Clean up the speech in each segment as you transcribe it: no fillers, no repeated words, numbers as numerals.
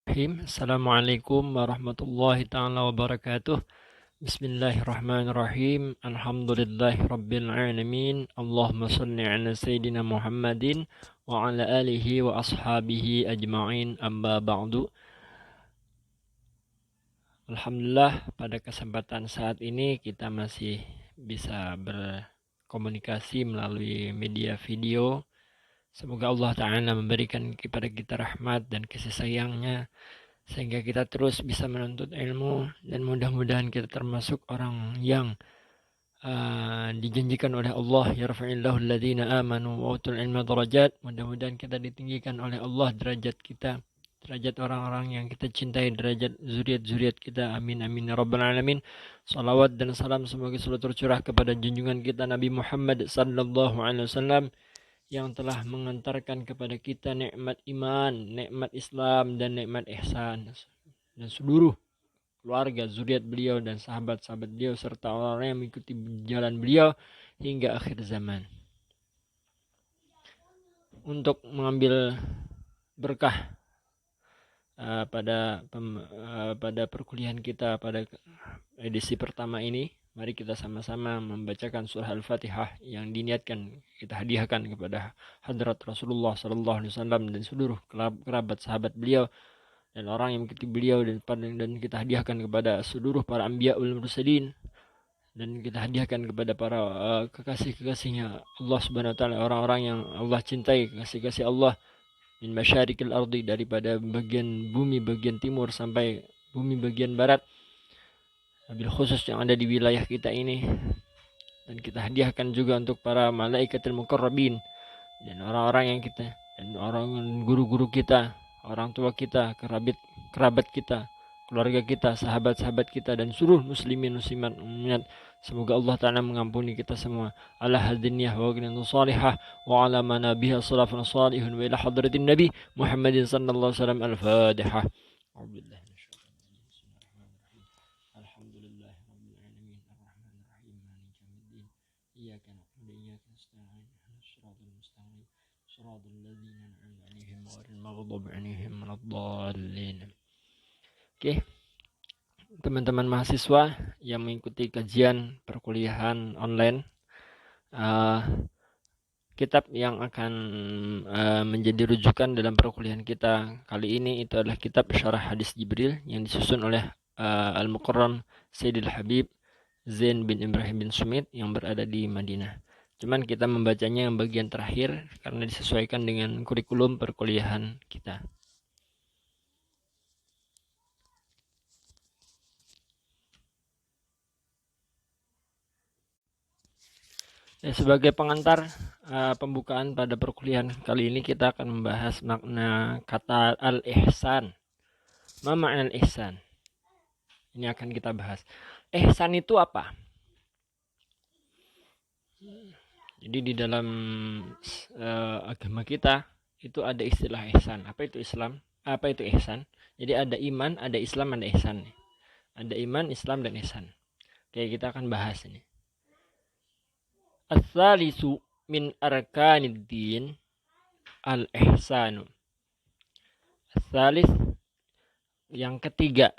Assalamualaikum warahmatullahi ta'ala wabarakatuh. Bismillahirrahmanirrahim. Alhamdulillahi rabbil alamin. Allahumma salli ala sayyidina Muhammadin wa ala alihi wa ashabihi ajma'in, amma ba'du. Alhamdulillah, pada kesempatan saat ini kita masih bisa berkomunikasi melalui media video. Semoga Allah Ta'ala memberikan kepada kita rahmat dan kasih sayangnya, sehingga kita terus bisa menuntut ilmu, dan mudah-mudahan kita termasuk orang yang dijanjikan oleh Allah, yarfa'illahu alladhina amanu wa utul ilma darajat. Mudah-mudahan kita ditinggikan oleh Allah derajat kita, derajat orang-orang yang kita cintai, derajat zuriat-zuriat kita. Amin amin ya rabbal alamin. Salawat dan salam semoga selalu tercurah kepada junjungan kita Nabi Muhammad sallallahu alaihi wasallam, yang telah mengantarkan kepada kita nikmat iman, nikmat Islam, dan nikmat ihsan, dan seluruh keluarga, zuriat beliau, dan sahabat-sahabat beliau, serta orang-orang yang mengikuti jalan beliau hingga akhir zaman. Untuk mengambil berkah pada perkuliahan kita pada edisi pertama ini, mari kita sama-sama membacakan surah Al-Fatihah yang diniatkan kita hadiahkan kepada hadrat Rasulullah sallallahu alaihi wasallam dan seluruh kerabat sahabat beliau dan orang yang mengikuti beliau, dan kita hadiahkan kepada seluruh para anbiya wal mursalin, dan kita hadiahkan kepada para kekasih-kekasihnya Allah Subhanahu wa taala, orang-orang yang Allah cintai, kekasih-kasih Allah, min masyarikil ardi, daripada bagian bumi bagian timur sampai bumi bagian barat, wabil khusus yang ada di wilayah kita ini. Dan kita hadiahkan juga untuk para malaikatul muqarrabin, dan orang-orang yang kita, dan orang guru-guru kita, orang tua kita, kerabat kita, keluarga kita, sahabat-sahabat kita, dan seluruh muslimin muslimat umat. Semoga Allah Ta'ala mengampuni kita semua. Ala hadiniyah wa ghnan salihah wa ala manabiha salafun salihun wa ila hadratin nabi Muhammadin sallallahu alaihi wasallam. Al-Fatihah. Oke, teman-teman mahasiswa yang mengikuti kajian perkuliahan online, kitab yang akan menjadi rujukan dalam perkuliahan kita kali ini itu adalah kitab Syarah Hadis Jibril yang disusun oleh Al-Mukarram Sayyidil Habib Zain bin Ibrahim bin Sumit yang berada di Madinah. Cuman kita membacanya yang bagian terakhir karena disesuaikan dengan kurikulum perkuliahan kita. Sebagai pengantar pembukaan pada perkuliahan kali ini, kita akan membahas makna kata al-ihsan. Ma makna al-ihsan? Ini akan kita bahas. Ihsan itu apa? Jadi di dalam agama kita itu ada istilah ihsan. Apa itu Islam? Apa itu ihsan? Jadi ada iman, ada Islam, ada ihsan. Ada iman, Islam, dan ihsan. Oke, kita akan bahas ini. As-salisu min arkanid din al-ihsanu. As-salis, yang ketiga,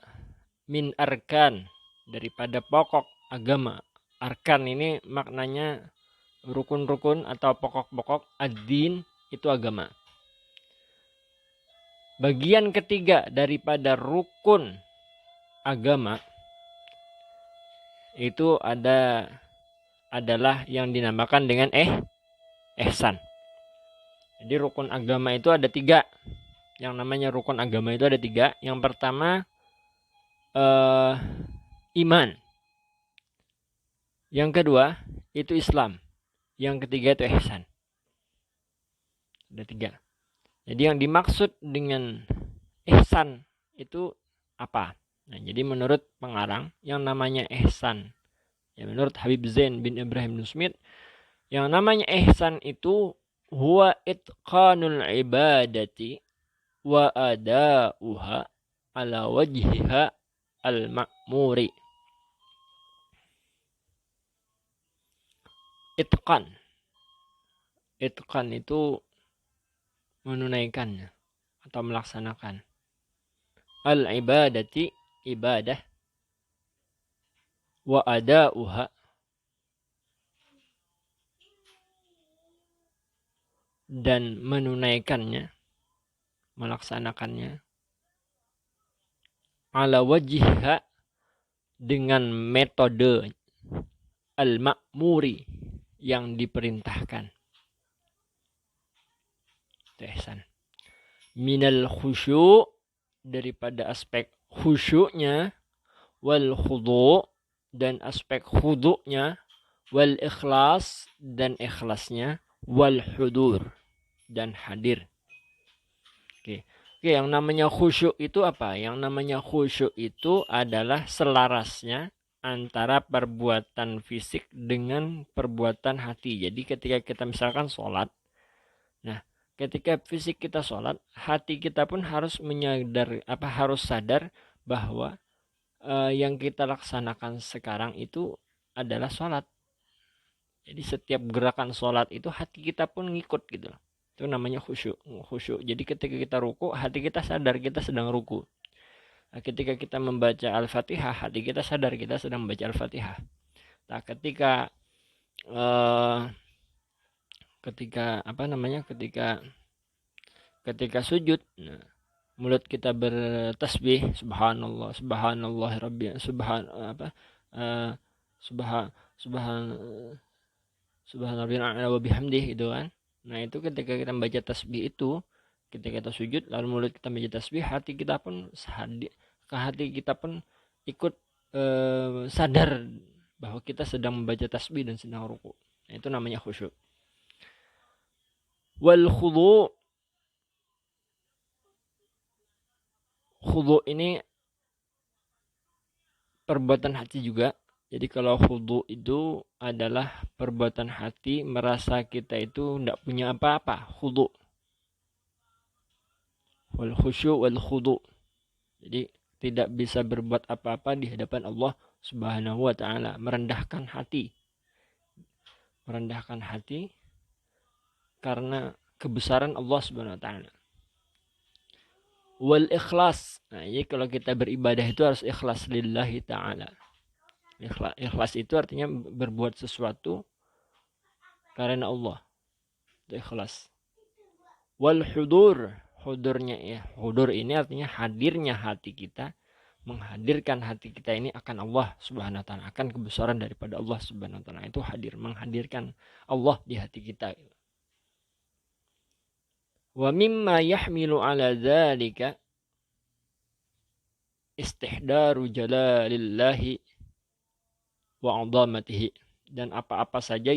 min arkan, daripada pokok agama. Arkan ini maknanya rukun-rukun atau pokok-pokok. Ad-din itu agama. Bagian ketiga daripada rukun agama itu adalah yang dinamakan dengan ihsan. Jadi rukun agama itu ada 3. Yang namanya rukun agama itu ada 3. Yang pertama iman. Yang kedua itu Islam. Yang ketiga itu ihsan. Ada 3. Jadi yang dimaksud dengan ihsan itu apa? Nah, jadi menurut pengarang yang namanya ihsan, ya menurut Habib Zain bin Ibrahim bin Smith, yang namanya ihsan itu huwa itqanul ibadati wa ada'uha ala wajhiha al-ma'muri. Itqan itu menunaikannya atau melaksanakan. al-ibadati ibadah wa ada'uha dan menunaikannya, melaksanakannya, ala wajihha dengan metode al-ma'muri yang diperintahkan. Ihsan. Minal khusyu' daripada aspek khusyuknya, wal khudu' dan aspek khudu'nya, wal ikhlas dan ikhlasnya, wal hudur dan hadir. Oke, yang namanya khusyuk itu apa? Yang namanya khusyuk itu adalah selarasnya antara perbuatan fisik dengan perbuatan hati. Jadi ketika kita misalkan sholat, nah ketika fisik kita sholat, hati kita pun harus harus sadar bahwa yang kita laksanakan sekarang itu adalah sholat. Jadi setiap gerakan sholat itu hati kita pun ngikut gitu loh. Itu namanya khusyuk. Jadi ketika kita ruku, hati kita sadar kita sedang ruku. Nah, ketika kita membaca Al-Fatihah, hati kita sadar kita sedang membaca Al-Fatihah. Nah, ketika sujud, nah, mulut kita bertasbih, subhanallah, subhanallah rabbi, subhanallah wa bihamdih gitu kan. Nah, itu ketika kita membaca tasbih itu, ketika kita sujud lalu mulut kita membaca tasbih, hati kita pun ikut sadar bahwa kita sedang membaca tasbih dan sedang ruku. Nah, itu namanya khusyuk. Wal khudu' ini perbuatan hati juga. Jadi kalau khudu' itu adalah perbuatan hati merasa kita itu tidak punya apa-apa, khudu'. Wal khusyuk wal khudu'. Jadi tidak bisa berbuat apa-apa di hadapan Allah Subhanahu wa taala, merendahkan hati karena kebesaran Allah Subhanahu wa taala. Wal ikhlas. Nah, jadi kalau kita beribadah itu harus ikhlas lillahi taala. Ikhlas itu artinya berbuat sesuatu karena Allah. Itu ikhlas. Wal hudur. Hudur ini artinya hadirnya hati kita, menghadirkan hati kita ini akan Allah Subhanahu wa taala, akan kebesaran daripada Allah Subhanahu wa taala. Itu hadir, menghadirkan Allah di hati kita. Wa mimma yahmilu ala dzalika istihdaru jalalillahi wa 'azamatihi, dan apa-apa saja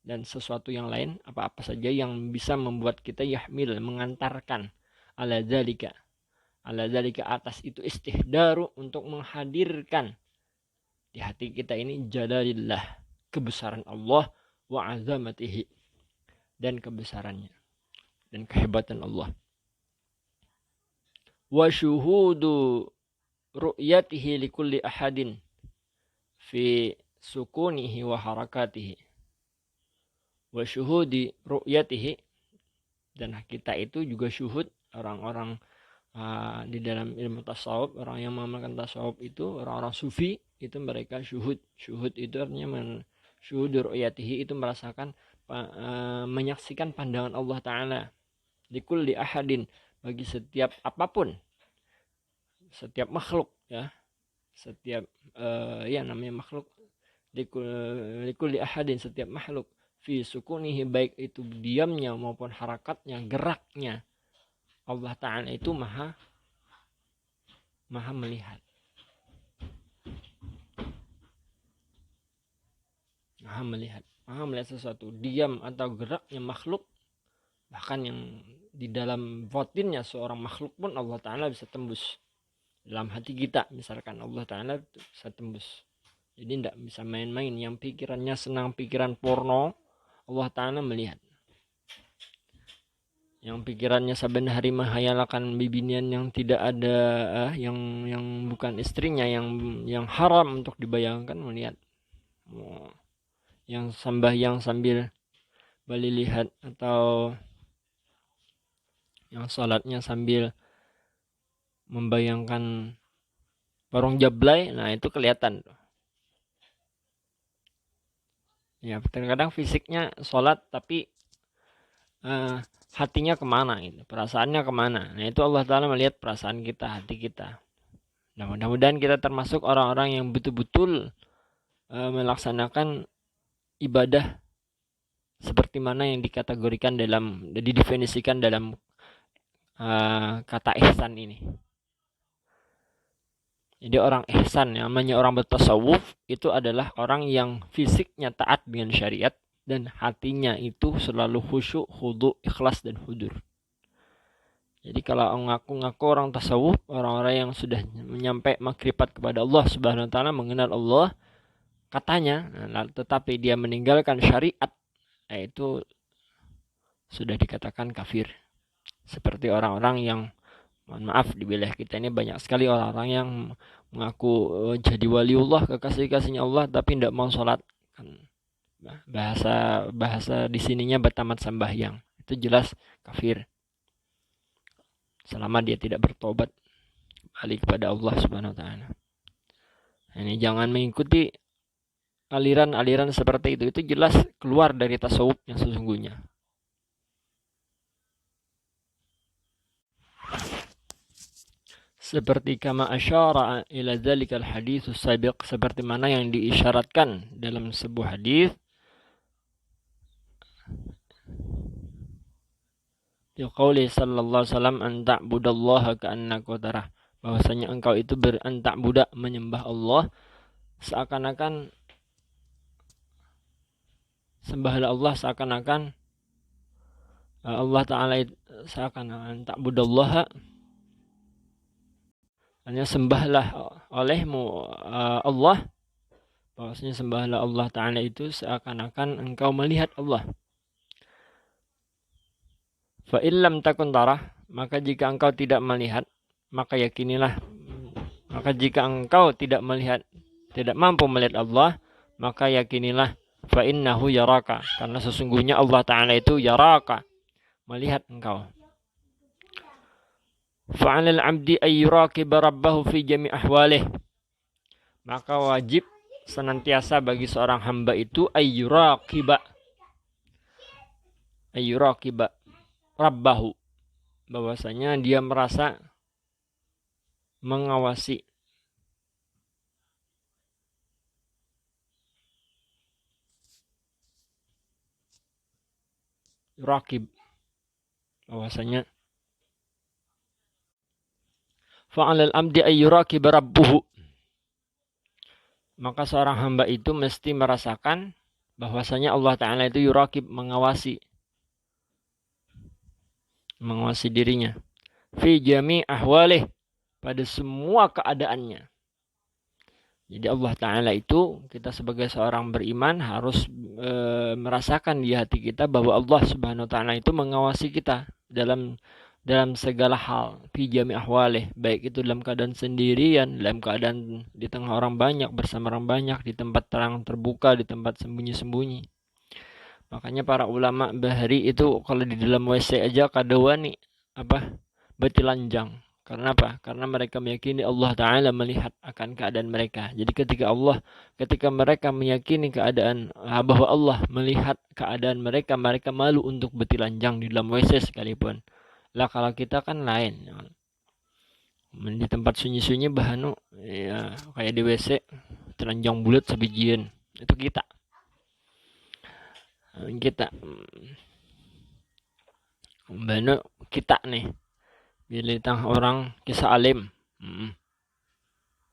dan sesuatu yang lain, apa-apa saja yang bisa membuat kita yahmil, mengantarkan ala dzalika atas itu, istihdaru untuk menghadirkan di hati kita ini jalalillah, kebesaran Allah, wa 'azamatihi dan kebesarannya dan kehebatan Allah, wa syuhudu ru'yatihi likulli ahadin fi sukunihi wa harakatihi, wa syuhudi ru'yatihi, dan kita itu juga syuhud. Orang-orang di dalam ilmu tasawuf, orang yang mengamalkan tasawuf itu, orang-orang sufi itu mereka syuhud itu artinya syuhud ru'yatihi itu merasakan menyaksikan pandangan Allah Ta'ala likulli ahadin, bagi setiap apapun, setiap makhluk ya, setiap namanya makhluk, likulli ahadin, setiap makhluk, fi sukunihi, baik itu diamnya maupun harakatnya, geraknya, Allah Ta'ala itu maha melihat. Maha melihat sesuatu, diam atau geraknya makhluk, bahkan yang di dalam batinnya seorang makhluk pun Allah Ta'ala bisa tembus. Dalam hati kita misalkan, Allah Ta'ala bisa tembus. Jadi tidak bisa main-main. Yang pikirannya senang pikiran porno, Allah Ta'ala melihat. Yang pikirannya saben hari menghayalkan bibinian yang tidak ada, yang bukan istrinya, yang haram untuk dibayangkan, melihat. Yang sambil bali lihat atau yang salatnya sambil membayangkan warung jablay, nah itu kelihatan. Ya, terkadang fisiknya salat tapi hatinya kemana gitu, perasaannya kemana. Nah itu Allah Ta'ala melihat perasaan kita, hati kita. Nah mudah-mudahan kita termasuk orang-orang yang betul-betul melaksanakan ibadah seperti mana yang dikategorikan didefinisikan dalam kata ihsan ini. Jadi orang ihsan, namanya orang bertasawuf, itu adalah orang yang fisiknya taat dengan syariat dan hatinya itu selalu khusyuk, khudu, ikhlas dan hudur. Jadi kalau ngaku-ngaku orang tasawuf, orang-orang yang sudah menyampai makrifat kepada Allah Subhanahu wa taala, mengenal Allah, katanya, tetapi dia meninggalkan syariat, itu sudah dikatakan kafir. Seperti orang-orang yang, mohon maaf, di wilayah kita ini banyak sekali orang-orang yang mengaku jadi waliullah, kekasih-kasihnya Allah, tapi tidak mau sholat. Bahasa di sininya bertamat sembahyang. Itu jelas kafir. Selama dia tidak bertobat balik kepada Allah Subhanahu wa taala. Ini jangan mengikuti aliran-aliran seperti itu. Itu jelas keluar dari tasawuf yang sesungguhnya. Seperti kama asyara ila dzalikal haditsus sabiq, seperti mana yang diisyaratkan dalam sebuah hadis, di qauli sallallahu alaihi wasallam, an ta'budallaha ka'annaka tarah, bahwasanya engkau itu budak menyembah Allah seakan-akan, sembahlah Allah seakan-akan Allah Ta'ala, seakan-akan ta'budallaha, hanya sembahlah olehmu Allah, bahwasanya sembahlah Allah Ta'ala itu seakan-akan engkau melihat Allah. Fa illam takun tarah, maka jika engkau tidak melihat, maka yakinilah, maka jika engkau tidak melihat, tidak mampu melihat Allah, maka yakinilah, fa innahu yaraka, karena sesungguhnya Allah Ta'ala itu yaraka, melihat engkau. Fa'alal abdi ayyuraqiba rabbahu fi jami' ahwalih, maka wajib senantiasa bagi seorang hamba itu ayyuraqiba rabbahu, bahwasanya dia merasa mengawasi yuraqib, bahwasanya fa'alal amdi ayyuraqib rabbuhu, maka seorang hamba itu mesti merasakan bahwasanya Allah Ta'ala itu yuraqib, mengawasi dirinya, fi jami' ahwalih, pada semua keadaannya. Jadi Allah Ta'ala itu, kita sebagai seorang beriman harus merasakan di hati kita bahwa Allah Subhanahu wa taala itu mengawasi kita dalam segala hal, fi jami' ahwalih, baik itu dalam keadaan sendirian, dalam keadaan di tengah orang banyak, bersama orang banyak, di tempat terang terbuka, di tempat sembunyi-sembunyi. Makanya para ulama bahari itu kalau di dalam WC aja kadawani betilanjang. Karena apa? Karena mereka meyakini Allah Ta'ala melihat akan keadaan mereka. Jadi ketika mereka meyakini keadaan bahwa Allah melihat keadaan mereka, mereka malu untuk betilanjang di dalam WC sekalipun. Lah kalau kita kan lain. Di tempat sunyi-sunyi bahanu, ya, kayak di WC telanjang bulat sebijian. Itu kita bano kita nih bilitang orang kisah alim,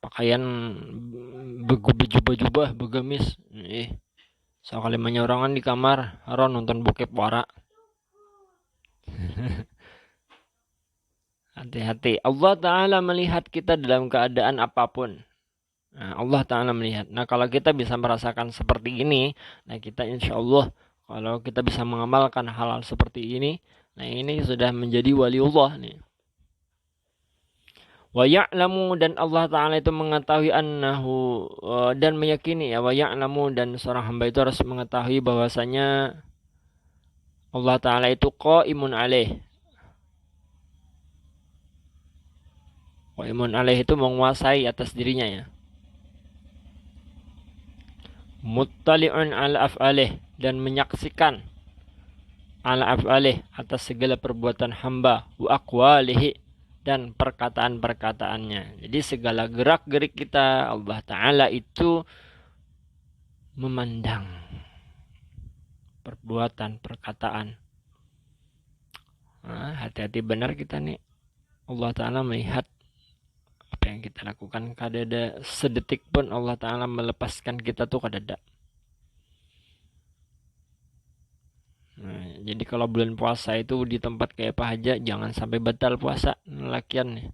pakaian bejubah begamis, sakalimanya orangan di kamar haron nonton bokep wara. Hati-hati, Allah Ta'ala melihat kita dalam keadaan apapun. Nah, Allah Ta'ala melihat. Nah kalau kita bisa merasakan seperti ini, nah kita insya Allah, kalau kita bisa mengamalkan hal-hal seperti ini, nah ini sudah menjadi waliullah nih. Wa ya'lamu, dan Allah Ta'ala itu mengetahui annahu, dan meyakini, ya, wa ya'lamu, dan seorang hamba itu harus mengetahui bahwasanya Allah Ta'ala itu qaimun alaih, Qaimun alaih itu menguasai atas dirinya ya. Muttali'un ala af'alih, dan menyaksikan ala af'alih, atas segala perbuatan hamba, wa aqwalihi, dan perkataan-perkataannya. Jadi segala gerak-gerik kita Allah Ta'ala itu memandang perbuatan, perkataan. Nah, hati-hati benar kita nih. Allah Ta'ala melihat apa yang kita lakukan. Kadada sedetik pun Allah Ta'ala melepaskan kita tuh kadada. Nah, jadi kalau bulan puasa itu di tempat kayak apa aja, jangan sampai batal puasa lakian nih.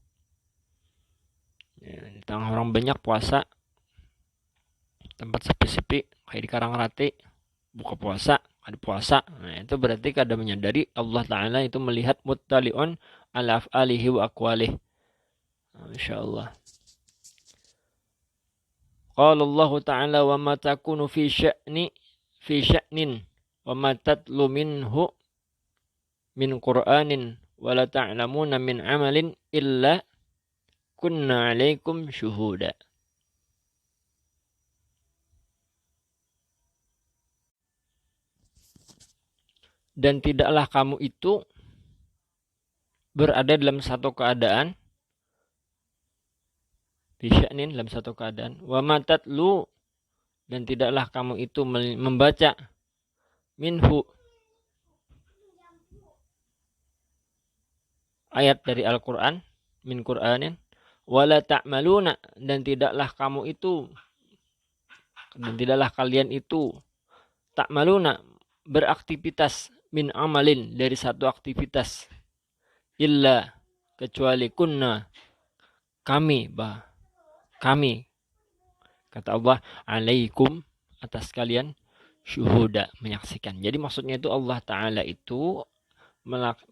Ya, di tengah orang banyak puasa, tempat sepi-sepi kayak di Karangrate buka puasa, ada puasa. Nah, itu berarti kada menyadari Allah Ta'ala itu melihat muttali'un ala af'alihi wa aqwalihi. Insyaallah. Qala Allah Ta'ala wa ma takunu fi sya'nin wa ma tatlu minhu min Qur'anin wa la ta'lamuna min amalin illa kunna 'alaikum syuhuda. Dan tidaklah kamu itu berada dalam satu keadaan, bisya'nin, dalam satu keadaan, wa ma tatlu, dan tidaklah kamu itu membaca, minhu, ayat dari Al-Quran, min Qur'anin, wala ta'maluna, dan tidaklah kalian itu ta'maluna, beraktivitas, min amalin, dari satu aktivitas, illa, kecuali kunna, kami, kata Allah, alaikum, atas kalian, syuhuda, menyaksikan. Jadi maksudnya itu Allah Ta'ala itu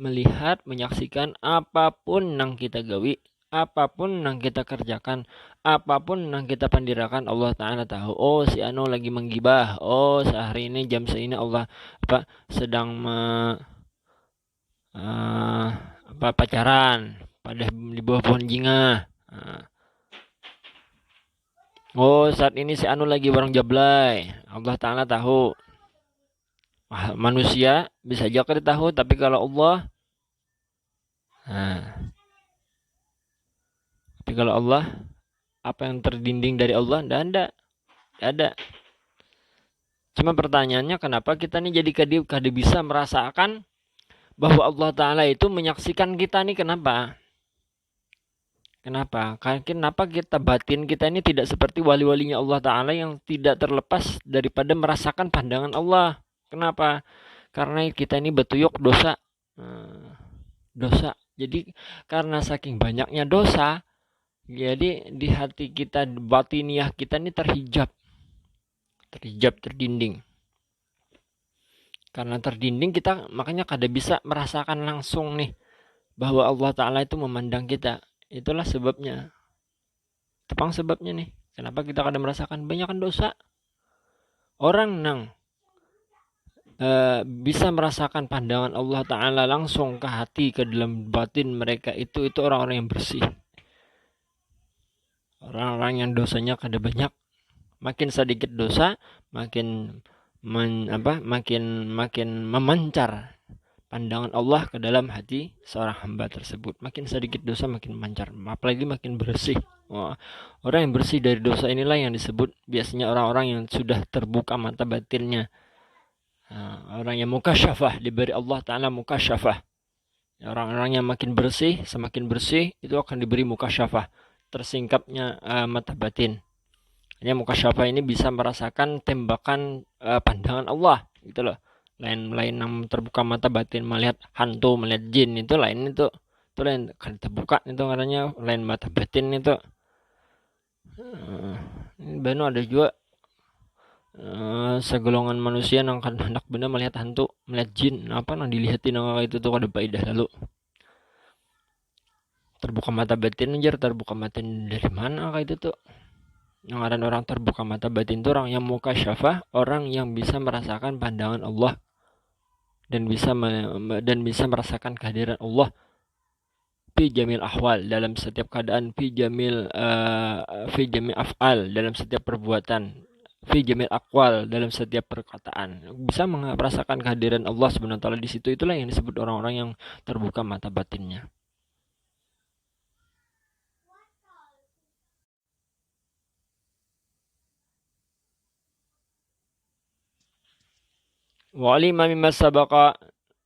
melihat, menyaksikan apapun yang kita gawi, apapun yang kita kerjakan, apapun yang kita pandirakan, Allah Ta'ala tahu. Oh, si anu lagi menggibah. Oh, sehari ini jam segini Allah sedang pacaran pada di bawah pohon jingga. Oh, saat ini si anu lagi bareng jablay. Allah Ta'ala tahu. Manusia bisa aja kita tahu, tapi kalau Allah, apa yang terdinding dari Allah? Tidak ada. Cuma pertanyaannya, kenapa kita nih jadi kada bisa merasakan bahwa Allah Ta'ala itu menyaksikan kita nih? Kenapa? Kenapa kita batin kita ini tidak seperti wali-walinya Allah Ta'ala yang tidak terlepas daripada merasakan pandangan Allah? Kenapa? Karena kita ini betuyuk dosa. Jadi karena saking banyaknya dosa, jadi di hati kita, batiniah kita ini terhijab, terdinding. Karena terdinding kita makanya kada bisa merasakan langsung nih bahwa Allah Ta'ala itu memandang kita. Itulah sebabnya. Tepang sebabnya nih. Kenapa kita kada merasakan banyak dosa? Orang nang bisa merasakan pandangan Allah Ta'ala langsung ke hati, ke dalam batin mereka, itu orang-orang yang bersih. Orang-orang yang dosanya kada banyak. Makin sedikit dosa, makin memancar pandangan Allah ke dalam hati seorang hamba tersebut. Makin sedikit dosa makin memancar, apalagi makin bersih. Orang yang bersih dari dosa inilah yang disebut biasanya orang-orang yang sudah terbuka mata batinnya. Orang yang mukasyafah, diberi Allah Ta'ala mukasyafah. Orang-orang yang makin bersih, semakin bersih, itu akan diberi mukasyafah, tersingkapnya mata batin. Hanya mukasyafah ini bisa merasakan tembakan pandangan Allah, gitu loh. Lain yang terbuka mata batin, melihat hantu, melihat jin, itu lain, itu lain kan terbuka, itu katanya lain mata batin itu. Bano ada juga segolongan manusia yang hendak benar melihat hantu, melihat jin, apa yang dilihatin itu tuh kada faedah lalu. Terbuka mata batin anjir, terbuka batin dari mana kayak itu tuh? Yang ada orang terbuka mata batin itu orang yang mukasyafah, orang yang bisa merasakan pandangan Allah dan bisa merasakan kehadiran Allah fi jamil ahwal, dalam setiap keadaan, fi jamil af'al, dalam setiap perbuatan, fi jamil aqwal, dalam setiap perkataan. Bisa merasakan kehadiran Allah Subhanahu wa taala di situ, itulah yang disebut orang-orang yang terbuka mata batinnya. Wa alima mimma sabaqa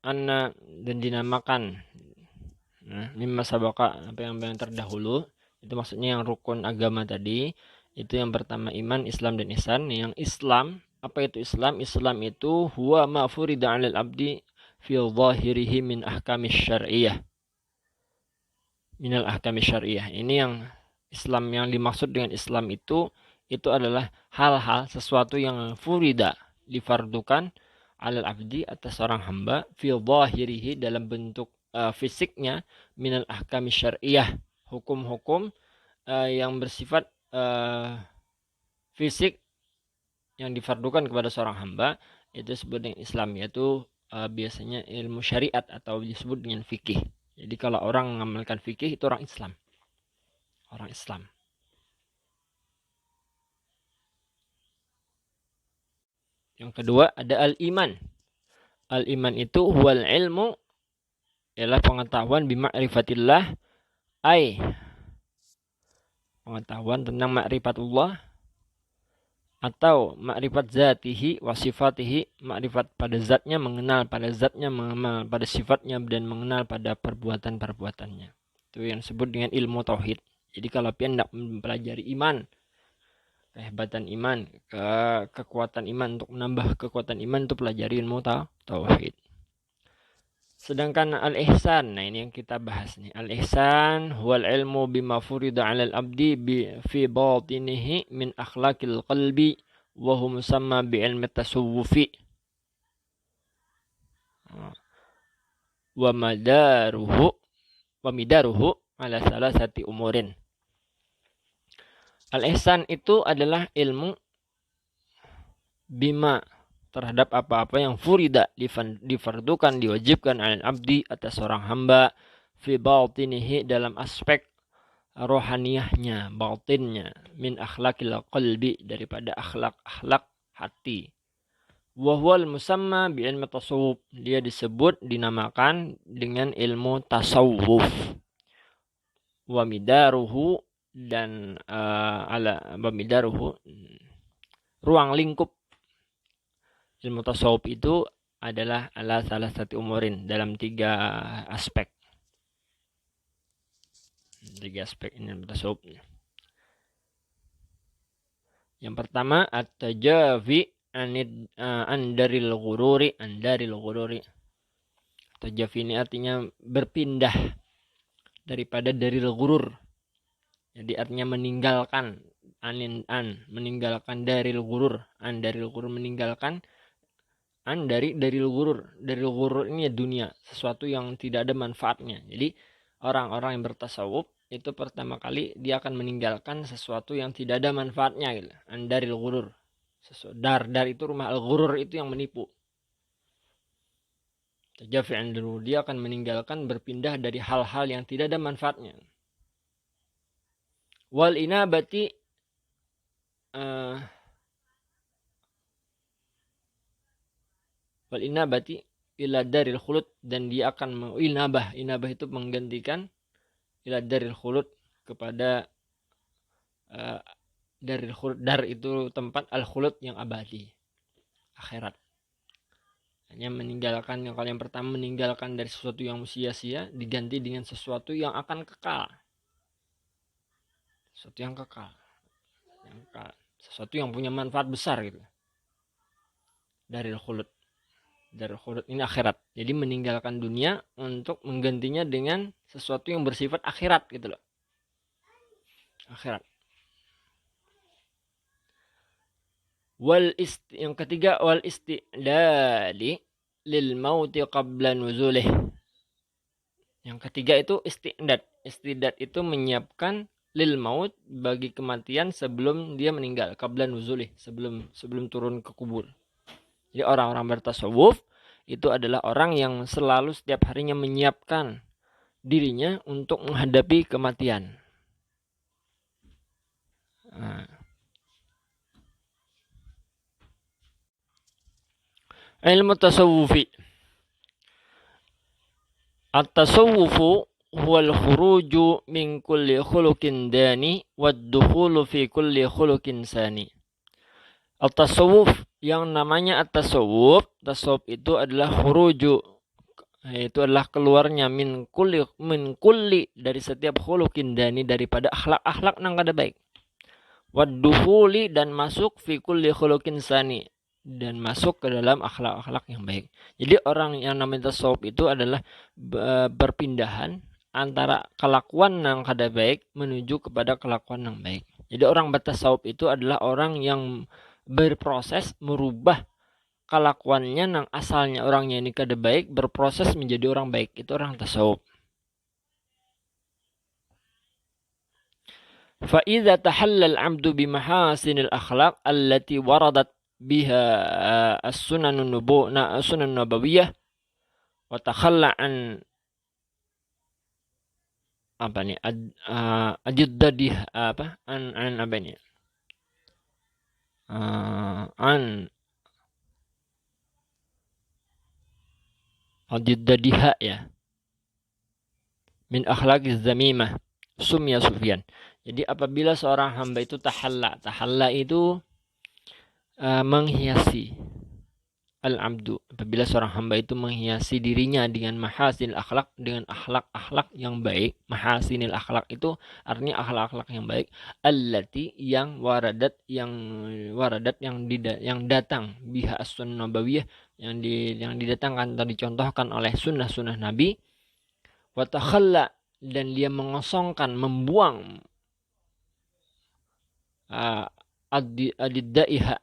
anna, dan dinamakan mimma sabaqa, apa yang terdahulu, itu maksudnya yang rukun agama tadi. Itu yang pertama iman, Islam dan ihsan. Yang Islam, apa itu Islam? Islam itu huwa ma furida 'alal abdi fi dhahirihi min ahkamis syar'iyyah. Minal ahkamis syar'iyyah. Ini yang Islam, yang dimaksud dengan Islam itu adalah hal-hal, sesuatu yang furida, difardukan, 'alal abdi, atas seorang hamba, fi dhahirihi, dalam bentuk fisiknya, minal ahkamis syar'iyyah, hukum-hukum yang bersifat fisik yang difardukan kepada seorang hamba, itu disebut dengan Islam, yaitu biasanya ilmu syariat atau disebut dengan fikih. Jadi kalau orang mengamalkan fikih itu orang Islam. Orang Islam. Yang kedua ada al-iman. Al-iman itu huwal ilmu, ialah pengetahuan bima'rifatillah, pengetahuan tentang ma'rifatullah, atau ma'rifat zatihi wa sifatihi, ma'rifat pada zatnya, mengenal pada zatnya, mengenal pada sifatnya, dan mengenal pada perbuatan-perbuatannya. Itu yang disebut dengan ilmu tauhid. Jadi kalau pian hendak mempelajari iman, kehebatan iman, kekuatan iman, untuk menambah kekuatan iman, itu pelajari ilmu tauhid. Sedangkan al-ihsan, nah ini yang kita bahas nih. Al-ihsan huwal ilmu bima furida 'alal abdi fi batinihi min akhlaqil qalbi wa huwa musamma bi ilmi tasawwufi. Wa midaruhu ala salasati umurin. Al-ihsan itu adalah ilmu bima, terhadap apa-apa yang furida, difardukan, diwajibkan, al abdi, atas seorang hamba, fi batinihi, dalam aspek rohaniyahnya, batinnya, min akhlaqil qalbi, daripada akhlak hati. Wa huwal musamma bi ilmi tasawuf, dia disebut, dinamakan dengan ilmu tasawuf. Wa midaruhu, dan ruang lingkup ilmu tasawuf itu adalah ala salah satu umurin, dalam 3 aspek. 3 aspek ini ilmu tasawuf. Yang pertama at-tajafi andaril ghururi. Tajafi ini artinya berpindah daripada daril ghurur. Jadi artinya meninggalkan, meninggalkan daril ghurur, daril ghurur, meninggalkan, dari ghurur. Daril ghurur ini ya dunia, sesuatu yang tidak ada manfaatnya. Jadi orang-orang yang bertasawuf itu pertama kali dia akan meninggalkan sesuatu yang tidak ada manfaatnya gitu. Daril ghurur. Dar itu rumah, al-ghurur itu yang menipu. Tajafi andaril, dia akan meninggalkan, berpindah dari hal-hal yang tidak ada manfaatnya. Wal inabati ila daril khulud, dan dia akan inabah itu menggantikan, ila daril khulud, kepada daril khulud. Dar itu tempat, al khulud yang abadi, akhirat. Hanya meninggalkan, yang kali yang pertama meninggalkan dari sesuatu yang sia-sia, diganti dengan sesuatu yang akan kekal. Sesuatu yang kekal. Sesuatu yang punya manfaat besar gitu. Daril khulud. Darul khulud ini akhirat. Jadi meninggalkan dunia untuk menggantinya dengan sesuatu yang bersifat akhirat gitu loh. Akhirat. Yang ketiga wal istidadi lil mauti qabla nuzulih. Yang ketiga itu istidad. Istidad itu menyiapkan lil maut, bagi kematian sebelum dia meninggal, qabla nuzulih, sebelum turun ke kubur. Jadi orang-orang bertasawuf itu adalah orang yang selalu setiap harinya menyiapkan dirinya untuk menghadapi kematian. Ilmu tasawufi. At-tasawufu huwal khuruju min kulli khuluqin dani wad-dukhulu fi kulli khuluqin sani. At-tasawuf, yang namanya at-tasawuf, tasawuf itu adalah khuruju, itu adalah keluarnya min kulli dari setiap khuluqin dani, daripada akhlak-akhlak nang kada baik. Wad-dukhuli, dan masuk fi kulli khuluqin sani, dan masuk ke dalam akhlak-akhlak yang baik. Jadi orang yang namanya tasawuf itu adalah berpindahan antara kelakuan yang kada baik menuju kepada kelakuan yang baik. Jadi orang bertasawuf itu adalah orang yang berproses merubah kelakuannya yang asalnya orangnya ini kada baik, berproses menjadi orang baik. Itu orang tasawuf. فإذا تحلل العبد بمحاسن الأخلاق التي وردت بها السنن النبوية وتخلى عن أجدادها عن أجدادها ya min akhlaq az-zamimah sumya sufyan. Jadi apabila seorang hamba itu tahalla itu menghiasi al-abdu, apabila seorang hamba itu menghiasi dirinya dengan mahasinil akhlak, dengan akhlak-akhlak yang baik. Mahasinil akhlak itu artinya akhlak-akhlak yang baik, allati yang waradat yang datang biha as-sunnah nabawiyah, yang didatangkan atau dicontohkan oleh sunnah-sunnah Nabi. Wa takhalla, dan dia mengosongkan, membuang adiddaiha,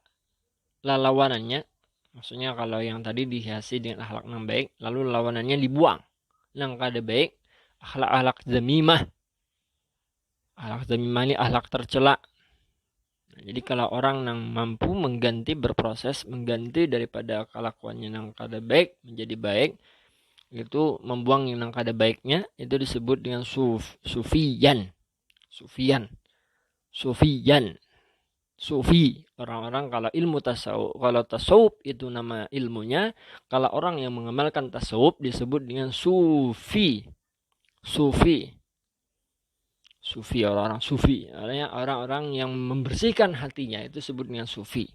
lawanannya. Maksudnya kalau yang tadi dihiasi dengan akhlak yang baik, lalu lawanannya dibuang, yang kada baik, akhlak zamimah. Akhlak zamimah ini akhlak tercela. Jadi kalau orang yang mampu berproses mengganti daripada kelakuannya yang kada baik menjadi baik, itu membuang yang kada baiknya, itu disebut dengan sufiyan. Sufi. Orang-orang kalau ilmu tasawuf, kalau tasawuf itu nama ilmunya, kalau orang yang mengamalkan tasawuf disebut dengan sufi. Orang-orang sufi, artinya orang-orang yang membersihkan hatinya, itu disebut dengan sufi.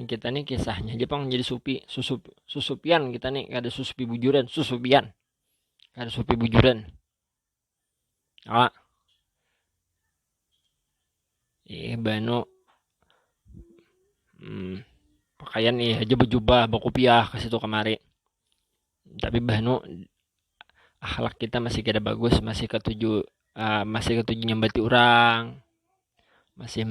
Kita nih kisahnya Jepang jadi susupian kita nih, ada susupi bujuran, ada supi bujuran. Bano pakaian aja berjubah bakupiah ke situ kemari, tapi bano akhlak kita masih kada bagus, masih ketuju nyambati orang, masih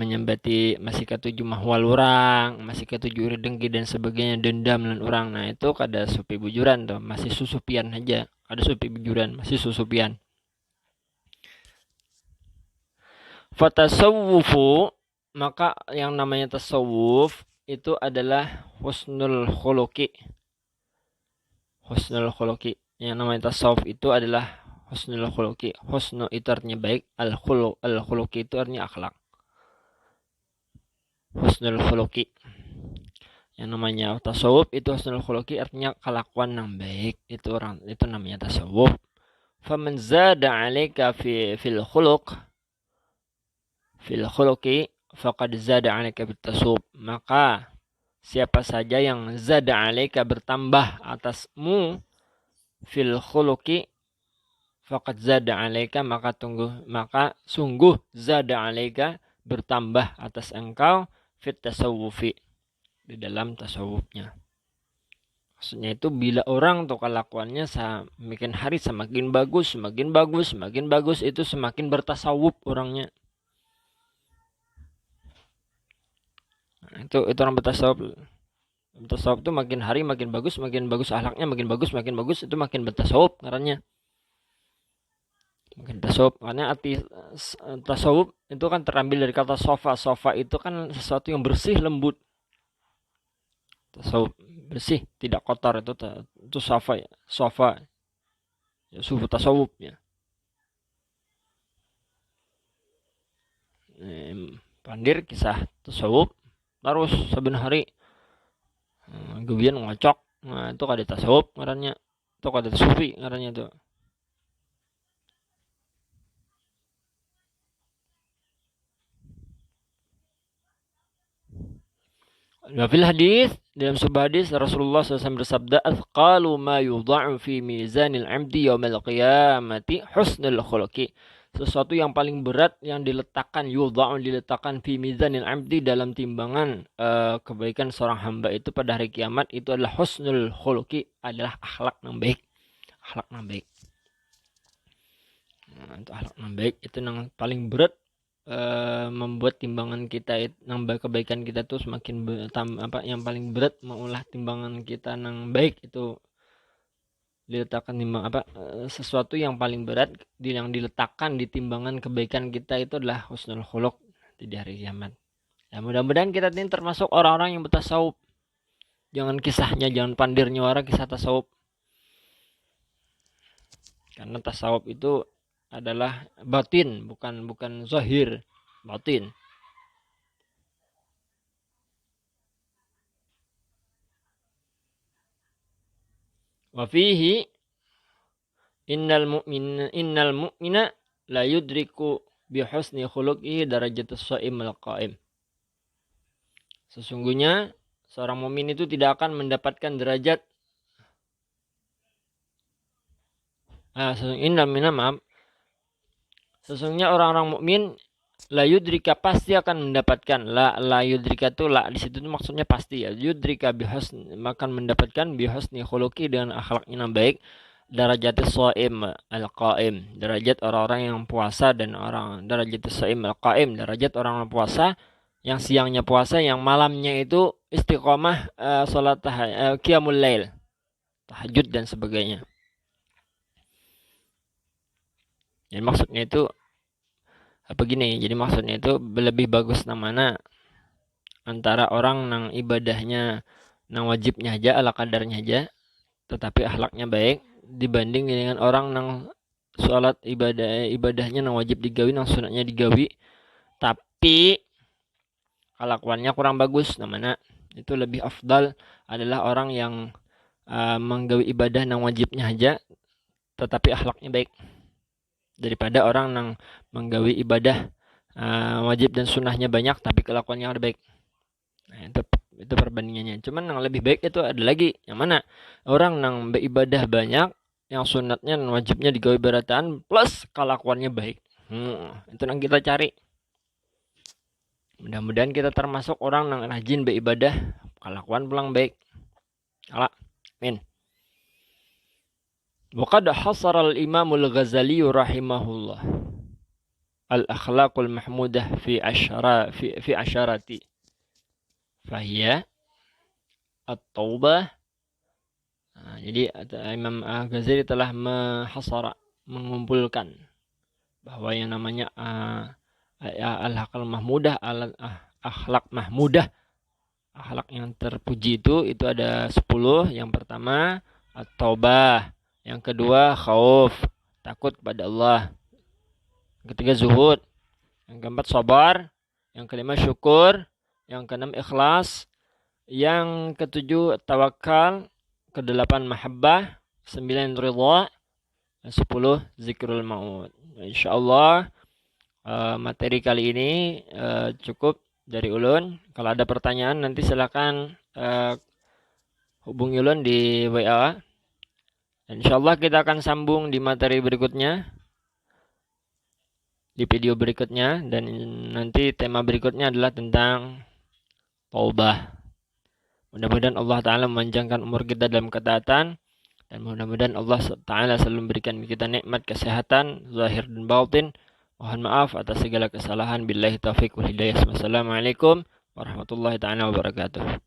ketuju mahwal orang, masih ketuju dengki dan sebagainya, dendam dan orang. Nah itu kada supi bujuran tuh, masih susupian aja. Ada supi bujuran, masih susupian. Fatasawufu, maka yang namanya tasawuf itu adalah husnul khuluqi. Yang namanya tasawuf itu adalah husnul khuluqi. Husnu itu artinya baik, al-khuluqi itu artinya akhlak. Husnul khuluqi. Yang namanya tasawuf itu husnul khuluqi, artinya kelakuan yang baik. Itu namanya tasawuf. Faman zada 'alaika fil khuluqi faqad zada 'alaika bit tasawuf. Maka siapa saja yang zada 'alaika, bertambah atasmu, fil khuluqi faqad zada 'alaika, maka sungguh zada 'alaika, bertambah atas engkau, fit tasawufi, di dalam tasawufnya. Maksudnya itu bila orang tuh kelakuannya semakin hari semakin bagus, itu semakin bertasawuf orangnya. Nah, itu orang bertasawuf. Bertasawuf itu makin hari makin bagus akhlaknya, makin bagus, itu makin bertasawuf ngarannya. Makin tasawuf, karena arti tasawuf itu kan terambil dari kata sofa. Sofa itu kan sesuatu yang bersih, lembut. Tasawuf bersih, tidak kotor. Itu safa ya. Safa ya, suhu tasawuf ya. Pandir kisah tasawuf terus saben hari gebian ngocok. Nah, itu kada tasawuf ngarannya. Itu kada sufi ngarannya itu. Wafil hadis, dalam sebuah hadis Rasulullah SAW bersabda, "Athqalu ma yudha'u fi mizanil 'abdi yaumal qiyamati husnul khuluqi." Sesuatu yang paling berat yang diletakkan diletakkan fi mizanil 'abdi dalam timbangan kebaikan seorang hamba itu pada hari kiamat itu adalah husnul khuluqi, adalah akhlak yang baik. Akhlak yang baik. Nah, itu akhlak yang baik itu yang paling berat, membuat timbangan kita nambah kebaikan kita tuh semakin yang paling berat mengolah timbangan kita yang baik itu diletakkan sesuatu yang paling berat yang diletakkan di timbangan kebaikan kita itu adalah husnul khuluq di hari kiamat. Ya, mudah-mudahan kita ini termasuk orang-orang yang bertasawuf. Jangan kisahnya, jangan pandir nyuara kisah tasawuf. Karena tasawuf itu adalah batin, bukan zahir, batin. Wa fihi innal mu'mina la yudriku bi husni khuluqihi darajatus shaimil qa'im. Sesungguhnya seorang mukmin itu tidak akan mendapatkan derajat Sesungguhnya orang-orang mukmin la yudrika pasti akan mendapatkan la yudrika itu la di situ maksudnya pasti ya. Yudrika bihusni akan mendapatkan bihusni khuluqi dengan akhlaknya yang baik darajatus shaim al-qaim, derajat orang-orang yang puasa dan darajatus shaim al-qaim, derajat orang yang puasa yang siangnya puasa, yang malamnya itu istiqomah salat qiyamul lail, tahajud dan sebagainya. Jadi maksudnya itu jadi maksudnya itu lebih bagus namanya antara orang nang ibadahnya nang wajibnya aja ala kadarnya aja tetapi akhlaknya baik dibanding dengan orang nang sholat ibadahnya nang wajib digawi nang sunatnya digawi tapi kelakuannya kurang bagus namanya. Itu lebih afdal adalah orang yang menggawi ibadah nang wajibnya aja tetapi akhlaknya baik daripada orang yang menggawi ibadah wajib dan sunnahnya banyak tapi kelakuannya ada baik. Nah, itu perbandingannya. Cuman yang lebih baik itu ada lagi yang mana orang yang beribadah banyak, yang sunatnya dan wajibnya digawi berataan plus kelakuannya baik. Itu yang kita cari. Mudah-mudahan kita termasuk orang yang rajin beribadah, kelakuan pulang baik. Amin. Waqad hasara al-Imam al-Ghazali rahimahullah al-akhlaqul mahmudah fi asharati fahiya at-taubah. Jadi Imam Ghazali telah mengumpulkan bahwa yang namanya al-akhlaq mahmudah, akhlak mahmudah, akhlak yang terpuji itu ada 10. Yang pertama at-taubah, yang kedua khauf, takut kepada Allah, yang ketiga zuhud, yang keempat sabar, yang kelima syukur, yang keenam ikhlas, yang ketujuh tawakal, kedelapan mahabbah, 9 ridha, 10 zikrul maut. Insyaallah materi kali ini cukup dari ulun. Kalau ada pertanyaan nanti silakan hubungi ulun di WA. Insyaallah kita akan sambung di materi berikutnya, di video berikutnya, dan nanti tema berikutnya adalah tentang taubah. Mudah-mudahan Allah Ta'ala memanjangkan umur kita dalam ketaatan, dan mudah-mudahan Allah Ta'ala selalu memberikan kita nikmat kesehatan zahir dan batin. Mohon maaf atas segala kesalahan. Billahi taufiq wal hidayah. Wassalamualaikum warahmatullahi ta'ala wabarakatuh.